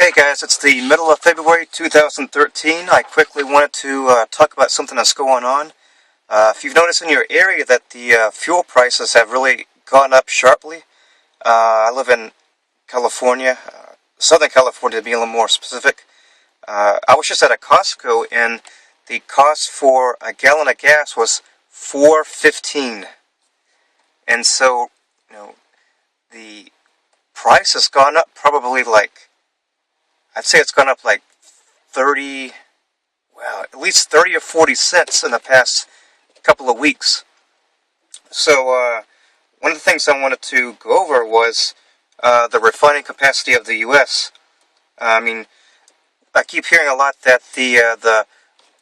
Hey guys, it's the middle of February 2013. I quickly wanted to talk about something that's going on. If you've noticed in your area that the fuel prices have really gone up sharply. I live in California, Southern California to be a little more specific. I was just at a Costco and the cost for a gallon of gas was $4.15. And so, the price has gone up probably I'd say it's gone up like 30, at least 30 or 40 cents in the past couple of weeks. So, one of the things I wanted to go over was the refining capacity of the U.S. I keep hearing a lot that the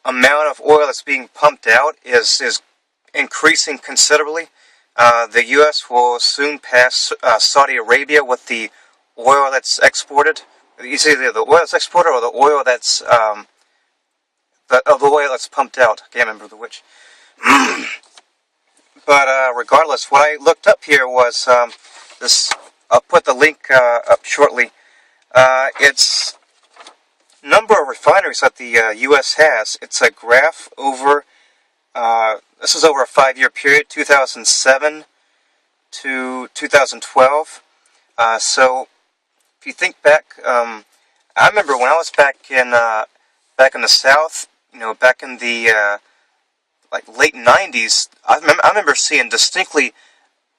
amount of oil that's being pumped out is increasing considerably. The U.S. will soon pass Saudi Arabia with the oil that's exported. It's either the oil that's exported or the oil that's the oil that's pumped out. I can't remember the which. But regardless, what I looked up here was this. I'll put the link up shortly. It's number of refineries that the U.S. has. It's a graph over. This is over a 5-year period, 2007 to 2012. So, if you think back, I remember when I was back in the South, back in the late 90s. I remember seeing distinctly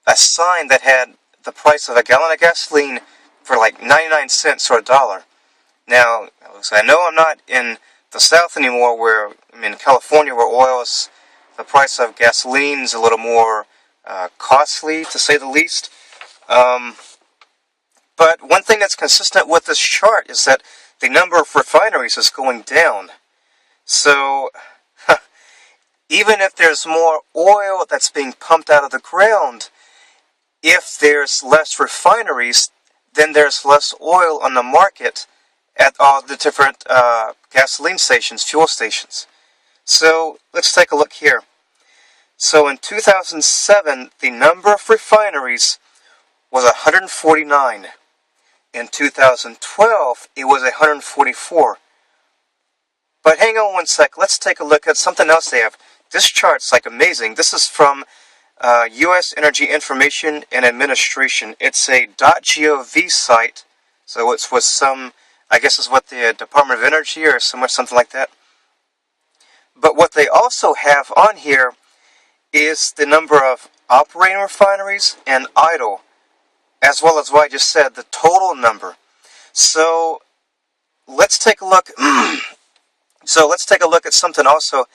a sign that had the price of a gallon of gasoline for like 99 cents or $1. Now, I know I'm not in the South anymore, where I'm in California, where oil is. The price of gasoline is a little more costly, to say the least. But one thing that's consistent with this chart is that the number of refineries is going down. So, even if there's more oil that's being pumped out of the ground, if there's less refineries, then there's less oil on the market at all the different gasoline stations, fuel stations. So, let's take a look here. So, in 2007, the number of refineries was 149. In 2012, it was 144. But hang on one sec. Let's take a look at something else they have. This chart's amazing. This is from U.S. Energy Information and Administration. It's a .gov site. So it's with some, I guess is what the Department of Energy or something like that. But what they also have on here is the number of operating refineries and idle, as well as what I just said, the total number. So let's take a look. Let's take a look at something also.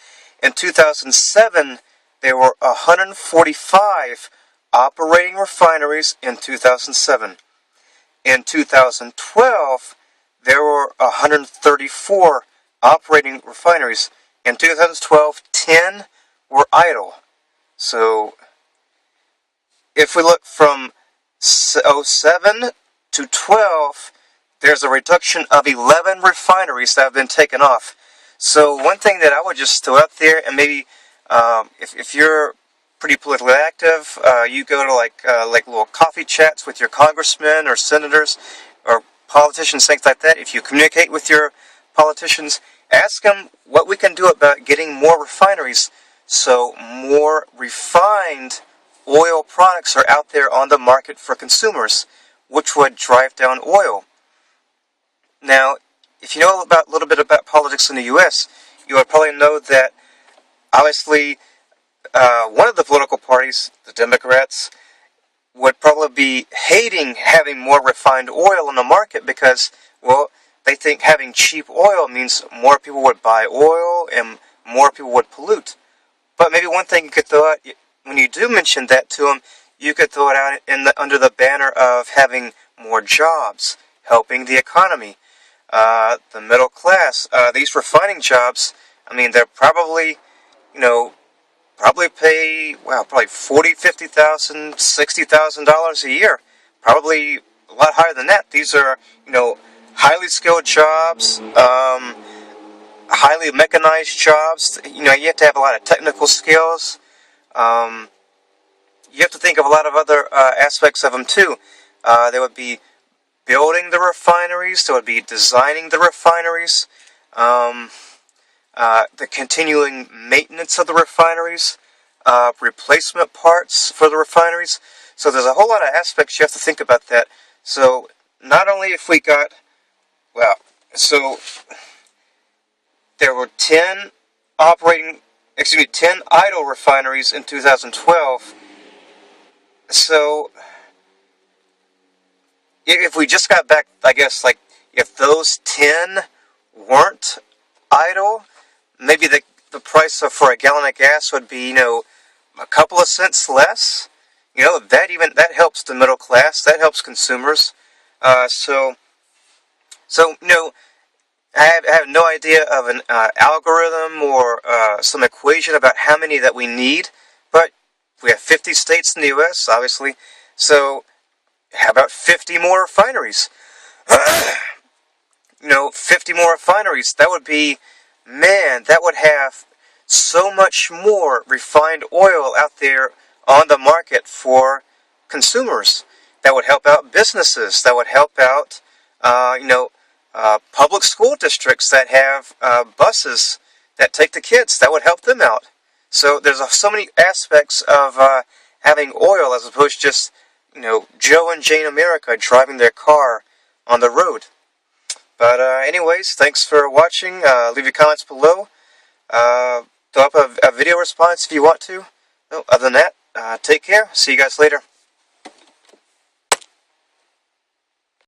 In 2007, there were 145 operating refineries in 2007. In 2012, there were 134 operating refineries. In 2012, 10 were idle. So, if we look from 07 to 12, there's a reduction of 11 refineries that have been taken off. So, one thing that I would just throw out there, and maybe if you're pretty politically active, you go to like little coffee chats with your congressmen or senators or politicians, things like that. If you communicate with your politicians, ask them what we can do about getting more refineries, so more refined oil products are out there on the market for consumers, which would drive down oil. Now, if you know a little bit about politics in the U.S., you would probably know that, obviously, one of the political parties, the Democrats, would probably be hating having more refined oil on the market because, they think having cheap oil means more people would buy oil and more people would pollute. But maybe one thing you could throw out, when you do mention that to them, you could throw it out under the banner of having more jobs, helping the economy, the middle class. These refining jobs, they're probably, probably pay, probably $40,000, $50,000, $60,000 a year. Probably a lot higher than that. These are, highly skilled jobs, highly mechanized jobs. You have to have a lot of technical skills. You have to think of a lot of other aspects of them too. There would be building the refineries, there would be designing the refineries, the continuing maintenance of the refineries, replacement parts for the refineries. So there's a whole lot of aspects you have to think about that. So not only if we got, well, so there were 10 idle refineries in 2012. So if we just got back, I guess, like, if those 10 weren't idle, maybe the price for a gallon of gas would be, a couple of cents less. That helps the middle class. That helps consumers. So I have no idea of an algorithm or some equation about how many that we need, but we have 50 states in the U.S., obviously, so how about 50 more refineries? 50 more refineries, that would be, man, that would have so much more refined oil out there on the market for consumers. That would help out businesses, that would help out, public school districts that have buses that take the kids. That would help them out. So there's so many aspects of having oil as opposed to just, Joe and Jane America driving their car on the road. But anyways, thanks for watching. Leave your comments below. Throw up a video response if you want to. Other than that, take care. See you guys later.